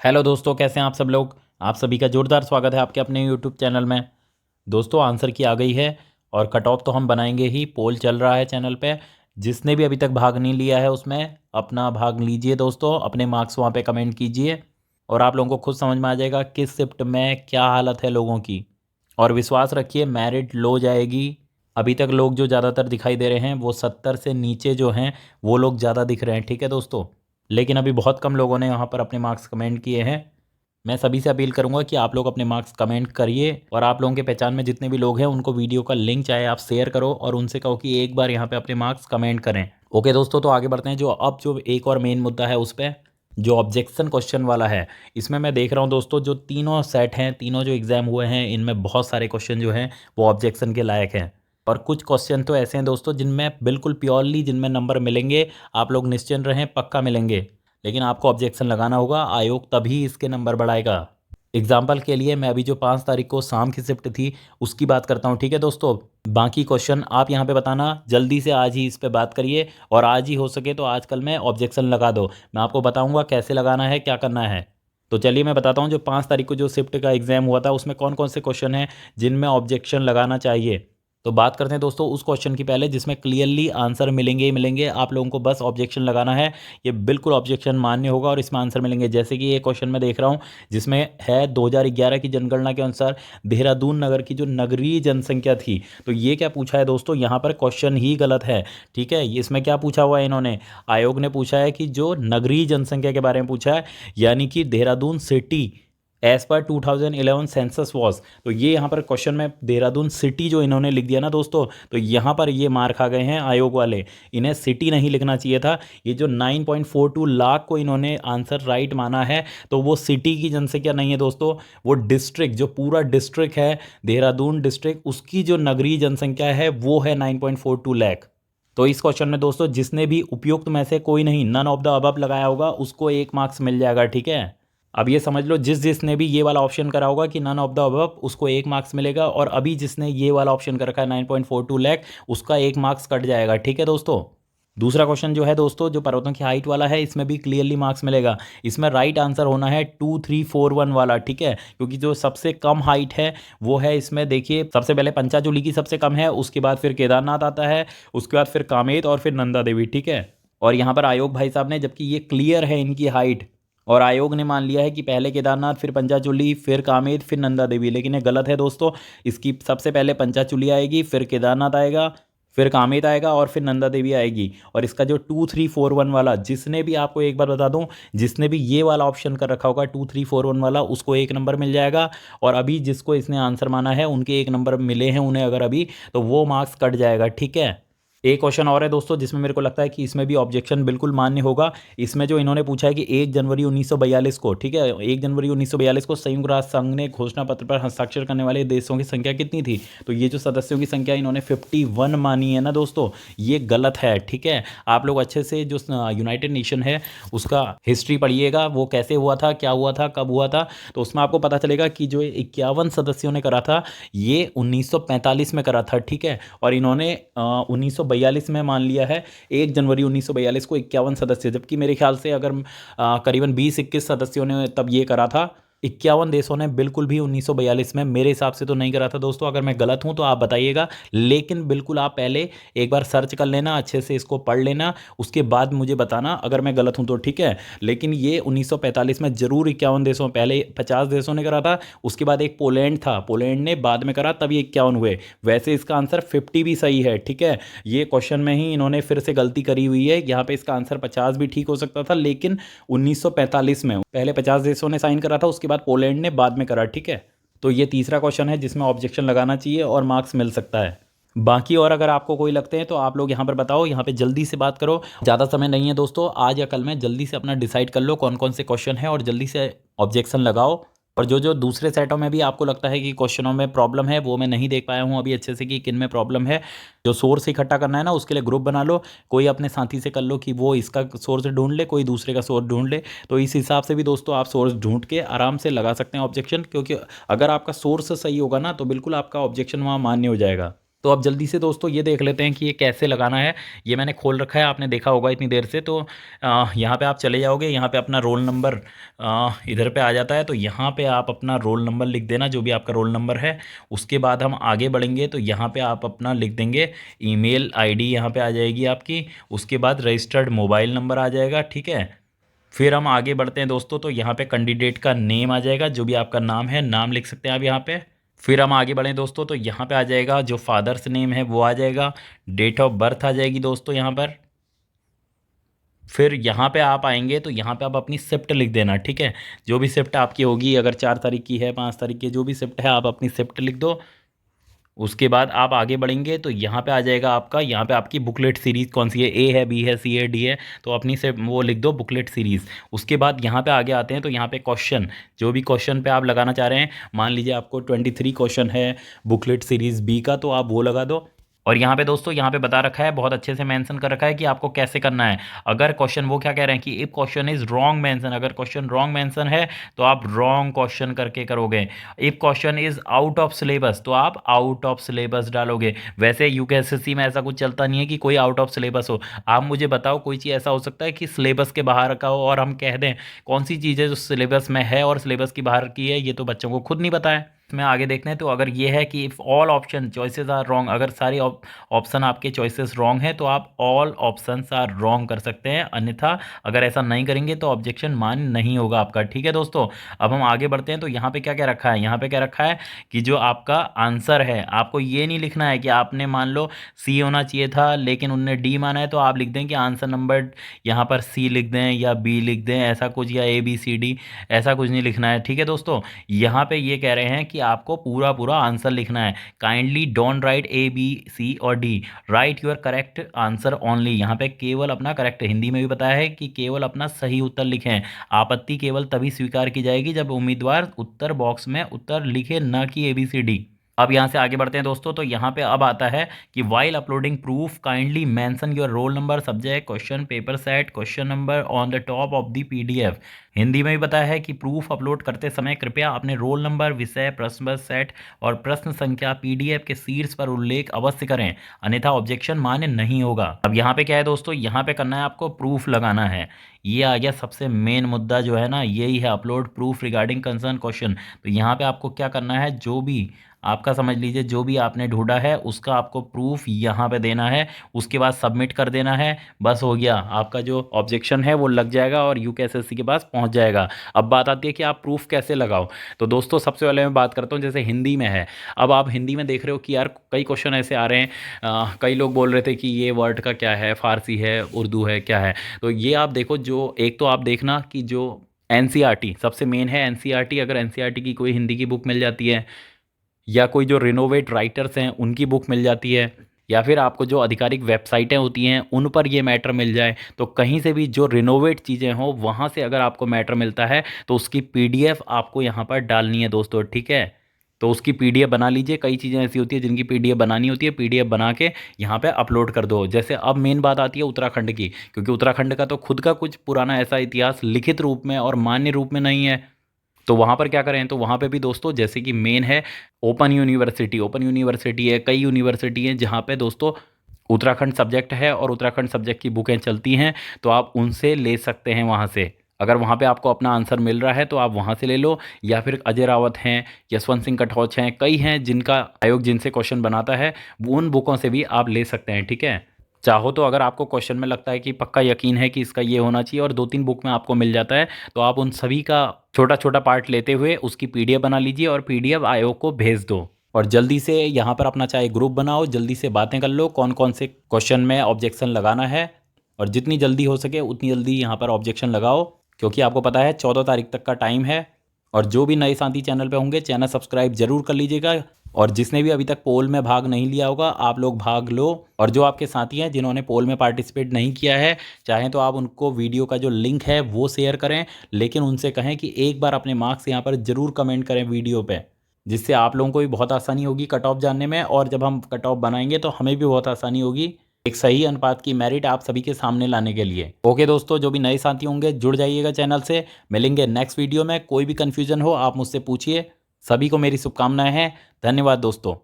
Hello दोस्तों, कैसे हैं आप सब लोग। आप सभी का जोरदार स्वागत है आपके अपने यूट्यूब चैनल में। दोस्तों, आंसर की आ गई है और कट ऑफ तो हम बनाएंगे ही। पोल चल रहा है चैनल पे। जिसने भी अभी तक भाग नहीं लिया है उसमें अपना भाग लीजिए दोस्तों, अपने मार्क्स वहाँ पे कमेंट कीजिए और आप लोगों को खुद समझ में आ जाएगा किस शिफ्ट में क्या हालत है लोगों की। और विश्वास रखिए, मेरिट लो जाएगी। अभी तक लोग जो ज़्यादातर दिखाई दे रहे हैं वो 70 से नीचे जो हैं वो लोग ज़्यादा दिख रहे हैं, ठीक है दोस्तों। लेकिन अभी बहुत कम लोगों ने यहाँ पर अपने मार्क्स कमेंट किए हैं। मैं सभी से अपील करूंगा कि आप लोग अपने मार्क्स कमेंट करिए और आप लोगों के पहचान में जितने भी लोग हैं उनको वीडियो का लिंक चाहे आप शेयर करो और उनसे कहो कि एक बार यहाँ पे अपने मार्क्स कमेंट करें। ओके दोस्तों, तो आगे बढ़ते हैं। जो एक और मेन मुद्दा है उस पर, जो ऑब्जेक्शन क्वेश्चन वाला है। इसमें मैं देख रहा हूँ दोस्तों, जो तीनों सेट हैं, तीनों जो एग्ज़ाम हुए हैं, इनमें बहुत सारे क्वेश्चन जो हैं वो ऑब्जेक्शन के लायक हैं। और कुछ क्वेश्चन तो ऐसे हैं दोस्तों जिनमें बिल्कुल प्योरली जिनमें नंबर मिलेंगे, आप लोग निश्चिंत रहें, पक्का मिलेंगे। लेकिन आपको ऑब्जेक्शन लगाना होगा, आयोग तभी इसके नंबर बढ़ाएगा। एग्जाम्पल के लिए मैं अभी जो 5 तारीख को शाम की शिफ्ट थी उसकी बात करता हूँ, ठीक है दोस्तों। बाकी क्वेश्चन आप यहाँ पे बताना, जल्दी से आज ही इस पे बात करिए और आज ही हो सके तो आज कल में ऑब्जेक्शन लगा दो। मैं आपको बताऊँगा कैसे लगाना है, क्या करना है। तो चलिए मैं बताता हूँ, जो 5 तारीख को जो शिफ्ट का एग्ज़ाम हुआ था उसमें कौन कौन से क्वेश्चन हैं जिनमें ऑब्जेक्शन लगाना चाहिए। तो बात करते हैं दोस्तों उस क्वेश्चन की पहले जिसमें क्लियरली आंसर मिलेंगे ही मिलेंगे। आप लोगों को बस ऑब्जेक्शन लगाना है, ये बिल्कुल ऑब्जेक्शन मान्य होगा और इसमें आंसर मिलेंगे। जैसे कि ये क्वेश्चन मैं देख रहा हूँ जिसमें है 2011 की जनगणना के अनुसार देहरादून नगर की जो नगरीय जनसंख्या थी। तो ये क्या पूछा है दोस्तों, यहाँ पर क्वेश्चन ही गलत है, ठीक है। इसमें क्या पूछा हुआ है इन्होंने, आयोग ने पूछा है कि जो नगरीय जनसंख्या के बारे में पूछा है, यानी कि Dehradun city as per 2011 census was. तो ये यहाँ पर क्वेश्चन में देहरादून सिटी जो इन्होंने लिख दिया ना दोस्तों, तो यहाँ पर ये मार खा गए हैं आयोग वाले। इन्हें सिटी नहीं लिखना चाहिए था। ये जो 9.42 लाख को इन्होंने आंसर राइट माना है, तो वो सिटी की जनसंख्या नहीं है दोस्तों, वो डिस्ट्रिक्ट, जो पूरा डिस्ट्रिक्ट है देहरादून डिस्ट्रिक्ट, उसकी जो नगरीय जनसंख्या है वो है 9.42 लाख। तो इस क्वेश्चन में दोस्तों जिसने भी उपयुक्त में से कोई नहीं, नन ऑफ द अबव लगाया होगा उसको 1 मार्क्स मिल जाएगा, ठीक है। अब ये समझ लो, जिसने भी ये वाला ऑप्शन करा होगा कि नन ऑफ द अबव, उसको 1 मार्क्स मिलेगा। और अभी जिसने ये वाला ऑप्शन कर रखा है 9.42 लाख, उसका 1 मार्क्स कट जाएगा, ठीक है दोस्तों। दूसरा क्वेश्चन जो है दोस्तों, जो पर्वतों की हाइट वाला है, इसमें भी क्लियरली मार्क्स मिलेगा। इसमें राइट आंसर होना है 2341 वाला, ठीक है। क्योंकि जो सबसे कम हाइट है वो है, इसमें देखिए, सबसे पहले पंचाचूली की सबसे कम है, उसके बाद फिर केदारनाथ आता है, उसके बाद फिर कामेत और फिर नंदा देवी, ठीक है। और यहाँ पर आयोग भाई साहब ने, जबकि ये क्लियर है इनकी हाइट, और आयोग ने मान लिया है कि पहले केदारनाथ, फिर पंचाचूली, फिर कामेत, फिर नंदा देवी। लेकिन ये गलत है दोस्तों। इसकी सबसे पहले पंचाचूली आएगी, फिर केदारनाथ आएगा, फिर कामेत आएगा और फिर नंदा देवी आएगी। और इसका जो 2341 वाला, जिसने भी, आपको एक बार बता दूं, जिसने भी ये वाला ऑप्शन कर रखा होगा 2341 वाला, उसको 1 नंबर मिल जाएगा। और अभी जिसको इसने आंसर माना है उनके 1 नंबर मिले हैं उन्हें अगर अभी, तो वो मार्क्स कट जाएगा, ठीक है। एक क्वेश्चन और है दोस्तों जिसमें मेरे को लगता है कि इसमें भी ऑब्जेक्शन बिल्कुल मान्य होगा। इसमें जो इन्होंने पूछा है कि 1 जनवरी 1942 को, ठीक है, 1 जनवरी 1942 को संयुक्त राष्ट्र संघ ने घोषणा पत्र पर हस्ताक्षर करने वाले देशों की संख्या कितनी थी। तो ये जो सदस्यों की संख्या इन्होंने 51 मानी है ना दोस्तों, ये गलत है, ठीक है। आप लोग अच्छे से जो यूनाइटेड नेशन है उसका हिस्ट्री पढ़िएगा, वो कैसे हुआ था, क्या हुआ था, कब हुआ था। तो उसमें आपको पता चलेगा कि जो 51 सदस्यों ने करा था, ये 1945 में करा था, ठीक है। और इन्होंने 1942 में मान लिया है 1 जनवरी 1942 को 51 सदस्य, जबकि मेरे ख्याल से अगर करीबन 20-21 सदस्यों ने तब ये करा था। 51 देशों ने बिल्कुल भी 1942 में मेरे हिसाब से तो नहीं करा था दोस्तों। अगर मैं गलत हूं तो आप बताइएगा, लेकिन बिल्कुल आप पहले एक बार सर्च कर लेना, अच्छे से इसको पढ़ लेना, उसके बाद मुझे बताना अगर मैं गलत हूं तो, ठीक है। लेकिन ये 1945 में जरूर 51 देशों, पहले 50 देशों ने करा था, उसके बाद एक पोलैंड था, पोलैंड ने बाद में करा, तब ये 51 हुए। वैसे इसका आंसर 50 भी सही है, ठीक है। ये क्वेश्चन में ही इन्होंने फिर से गलती करी हुई है, यहाँ पे इसका आंसर 50 भी ठीक हो सकता था, लेकिन 1945 में पहले 50 देशों ने साइन करा था, उसके बाद पोलैंड ने बाद में करा, ठीक है। तो ये तीसरा क्वेश्चन है जिसमें ऑब्जेक्शन लगाना चाहिए और मार्क्स मिल सकता है। बाकी और अगर आपको कोई लगते हैं तो आप लोग यहाँ पर बताओ, यहाँ पे जल्दी से बात करो, ज़्यादा समय नहीं है दोस्तों, आज या कल में जल्दी से अपना डिसाइड कर लो कौन कौन से क्वेश्चन है और जल्दी से ऑब्जेक्शन लगाओ। और जो जो दूसरे सेटों में भी आपको लगता है कि क्वेश्चनों में प्रॉब्लम है, वो मैं नहीं देख पाया हूँ अभी अच्छे से कि किन में प्रॉब्लम है, जो सोर्स इकट्ठा करना है ना, उसके लिए ग्रुप बना लो। कोई अपने साथी से कर लो कि वो इसका सोर्स ढूंढ ले, कोई दूसरे का सोर्स ढूंढ ले। तो इस हिसाब से भी दोस्तों आप सोर्स ढूंढ के आराम से लगा सकते हैं ऑब्जेक्शन, क्योंकि अगर आपका सोर्स सही होगा ना तो बिल्कुल आपका ऑब्जेक्शन वहाँ मान्य हो जाएगा। तो अब जल्दी से दोस्तों ये देख लेते हैं कि ये कैसे लगाना है। ये मैंने खोल रखा है, आपने देखा होगा इतनी देर से। तो यहाँ पे आप चले जाओगे, यहाँ पे अपना रोल नंबर इधर पे आ जाता है, तो यहाँ पे आप अपना रोल नंबर लिख देना, जो भी आपका रोल नंबर है। उसके बाद हम आगे बढ़ेंगे तो यहाँ पे आप अपना लिख देंगे ईमेल आईडी, यहाँ पे आ जाएगी आपकी। उसके बाद रजिस्टर्ड मोबाइल नंबर आ जाएगा, ठीक है। फिर हम आगे बढ़ते हैं दोस्तों, तो यहाँ पे कैंडिडेट का नेम आ जाएगा, जो भी आपका नाम है, नाम लिख सकते हैं आप यहाँ पे। फिर हम आगे बढ़ें दोस्तों, तो यहाँ पे आ जाएगा जो फादर्स नेम है वो आ जाएगा, डेट ऑफ बर्थ आ जाएगी दोस्तों यहाँ पर। फिर यहाँ पे आप आएंगे तो यहाँ पे आप अपनी शिफ्ट लिख देना, ठीक है। जो भी शिफ्ट आपकी होगी, अगर 4 तारीख की है, 5 तारीख की, जो भी शिफ्ट है आप अपनी शिफ्ट लिख दो। उसके बाद आप आगे बढ़ेंगे तो यहाँ पे आ जाएगा आपका, यहाँ पे आपकी बुकलेट सीरीज़ कौन सी है, ए है, बी है, सी है, डी है, तो अपनी से वो लिख दो बुकलेट सीरीज़। उसके बाद यहाँ पे आगे आते हैं तो यहाँ पे क्वेश्चन, जो भी क्वेश्चन पे आप लगाना चाह रहे हैं, मान लीजिए आपको 23 क्वेश्चन है बुकलेट सीरीज़ बी का, तो आप वो लगा दो। और यहाँ पे दोस्तों, यहाँ पे बता रखा है, बहुत अच्छे से मेंशन कर रखा है कि आपको कैसे करना है। अगर क्वेश्चन, वो क्या कह रहे हैं कि if question is wrong mention, अगर क्वेश्चन रॉन्ग मेंशन है तो आप रॉन्ग क्वेश्चन करके करोगे। If question is out of syllabus तो आप आउट ऑफ सिलेबस डालोगे। वैसे यूकेएसएससी में ऐसा कुछ चलता नहीं है कि कोई आउट ऑफ सिलेबस हो। आप मुझे बताओ कोई चीज़ ऐसा हो सकता है कि सिलेबस के बाहर का हो और हम कह दें कौन सी चीज़ है जो सिलेबस में है और सिलेबस की बाहर की है, ये तो बच्चों को खुद नहीं पता है। इसमें आगे देखते हैं, तो अगर ये है कि if all option choices are wrong, अगर सारी ऑप्शन आपके चॉइसेस रॉन्ग है तो आप ऑल ऑप्शंस आर रॉन्ग कर सकते हैं, अन्यथा अगर ऐसा नहीं करेंगे तो ऑब्जेक्शन मान नहीं होगा आपका, ठीक है दोस्तों। अब हम आगे बढ़ते हैं, तो यहाँ पे क्या क्या रखा है, यहाँ पे क्या रखा है कि जो आपका आंसर है, आपको ये नहीं लिखना है कि आपने मान लो सी होना चाहिए था लेकिन उनने डी माना है, तो आप लिख दें कि आंसर नंबर यहाँ पर सी लिख दें या बी लिख दें, ऐसा कुछ, या ए बी सी डी, ऐसा कुछ नहीं लिखना है, ठीक है दोस्तों। यहाँ पे ये कह रहे हैं कि आपको पूरा पूरा आंसर लिखना है। Kindly don't write A B C और D, write your correct answer only. यहाँ पे केवल अपना करेक्ट, हिंदी में भी बताया है कि केवल अपना सही उत्तर लिखें। आपत्ति केवल तभी स्वीकार की जाएगी जब उम्मीदवार उत्तर बॉक्स में उत्तर लिखे, न कि ABCD। अब यहाँ से आगे बढ़ते हैं दोस्तों, तो यहाँ पे अब आता है कि while uploading proof kindly mention your roll number, subject, question paper set, question number on the top of the PDF। Hindi में भी बताया है कि प्रूफ अपलोड करते समय कृपया अपने रोल नंबर, विषय, प्रश्न सेट और प्रश्न संख्या PDF के शीर्ष पर उल्लेख अवश्य करें, अन्यथा ऑब्जेक्शन मान्य नहीं होगा। अब यहाँ पे क्या है दोस्तों, यहाँ पे करना है आपको प्रूफ लगाना है। ये आ गया सबसे मेन मुद्दा जो है ना, यही है upload proof regarding concern question. तो यहाँ पे आपको क्या करना है, जो भी आपका समझ लीजिए जो भी आपने ढूंढा है उसका आपको प्रूफ यहाँ पे देना है, उसके बाद सबमिट कर देना है, बस हो गया। आपका जो ऑब्जेक्शन है वो लग जाएगा और यूकेएसएससी के पास पहुँच जाएगा। अब बात आती है कि आप प्रूफ कैसे लगाओ। तो दोस्तों सबसे पहले मैं बात करता हूँ, जैसे हिंदी में है, अब आप हिंदी में देख रहे हो कि यार कई क्वेश्चन ऐसे आ रहे हैं, कई लोग बोल रहे थे कि ये वर्ड का क्या है, फारसी है, उर्दू है, क्या है। तो ये आप देखो, जो एक तो आप देखना कि जो NCERT सबसे मेन है, NCERT, अगर NCERT की कोई हिंदी की बुक मिल जाती है, या कोई जो रिनोवेट राइटर्स हैं उनकी बुक मिल जाती है, या फिर आपको जो आधिकारिक वेबसाइटें होती हैं उन पर ये मैटर मिल जाए, तो कहीं से भी जो रिनोवेट चीज़ें हों वहाँ से अगर आपको मैटर मिलता है तो उसकी PDF आपको यहाँ पर डालनी है दोस्तों, ठीक है। तो उसकी PDF बना लीजिए। कई चीज़ें ऐसी होती है जिनकी PDF बनानी होती है, PDF बना के यहाँ पे अपलोड कर दो। जैसे अब मेन बात आती है उत्तराखंड की, क्योंकि उत्तराखंड का तो खुद का कुछ पुराना ऐसा इतिहास लिखित रूप में और मान्य रूप में नहीं है। तो वहाँ पर क्या करें, तो वहाँ पे भी दोस्तों जैसे कि मेन है ओपन यूनिवर्सिटी, ओपन यूनिवर्सिटी है, कई यूनिवर्सिटी हैं जहाँ पे दोस्तों उत्तराखंड सब्जेक्ट है और उत्तराखंड सब्जेक्ट की बुकें चलती हैं, तो आप उनसे ले सकते हैं वहाँ से। अगर वहाँ पे आपको अपना आंसर मिल रहा है तो आप वहाँ से ले लो, या फिर अजय रावत हैं, यशवंत सिंह कटौच हैं, कई हैं जिनका आयोग जिनसे क्वेश्चन बनाता है, उन बुकों से भी आप ले सकते हैं, ठीक है। चाहो तो अगर आपको क्वेश्चन में लगता है कि पक्का यकीन है कि इसका ये होना चाहिए और 2-3 बुक में आपको मिल जाता है, तो आप उन सभी का छोटा छोटा पार्ट लेते हुए उसकी PDF बना लीजिए और PDF आयोग को भेज दो। और जल्दी से यहाँ पर अपना चाहे ग्रुप बनाओ, जल्दी से बातें कर लो कौन कौन से क्वेश्चन में ऑब्जेक्शन लगाना है, और जितनी जल्दी हो सके उतनी जल्दी यहाँ पर ऑब्जेक्शन लगाओ, क्योंकि आपको पता है 14 तारीख तक का टाइम है। और जो भी नए साथी चैनल पे होंगे, चैनल सब्सक्राइब जरूर कर लीजिएगा, और जिसने भी अभी तक पोल में भाग नहीं लिया होगा आप लोग भाग लो। और जो आपके साथी हैं जिन्होंने पोल में पार्टिसिपेट नहीं किया है, चाहें तो आप उनको वीडियो का जो लिंक है वो शेयर करें, लेकिन उनसे कहें कि एक बार अपने मार्क्स यहाँ पर ज़रूर कमेंट करें वीडियो पे, जिससे आप लोगों को भी बहुत आसानी होगी कट ऑफ जानने में, और जब हम कट ऑफ बनाएंगे तो हमें भी बहुत आसानी होगी एक सही अनुपात की मेरिट आप सभी के सामने लाने के लिए। ओके दोस्तों, जो भी नए साथी होंगे जुड़ जाइएगा चैनल से। मिलेंगे नेक्स्ट वीडियो में। कोई भी कन्फ्यूजन हो आप मुझसे पूछिए। सभी को मेरी शुभकामनाएं हैं। धन्यवाद दोस्तों।